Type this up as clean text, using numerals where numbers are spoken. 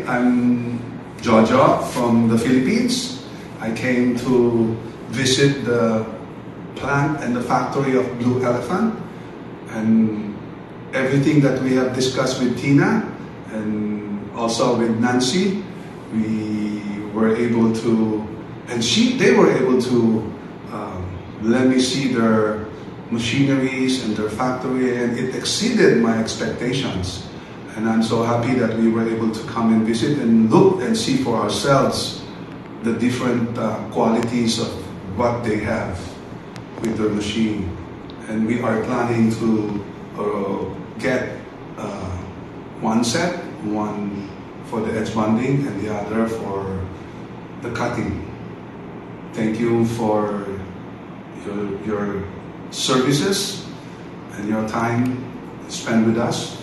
I'm Jojo from the Philippines. I came to visit the plant and the factory of Blue Elephant, and everything that we have discussed with Tina and also with Nancy, we were able to, and they were able to let me see their machineries and their factory, and it exceeded my expectations. And I'm so happy that we were able to come and visit and look and see for ourselves the different qualities of what they have with their machine. And we are planning to get one set, one for the edge bonding and the other for the cutting. Thank you for your services and your time spent with us.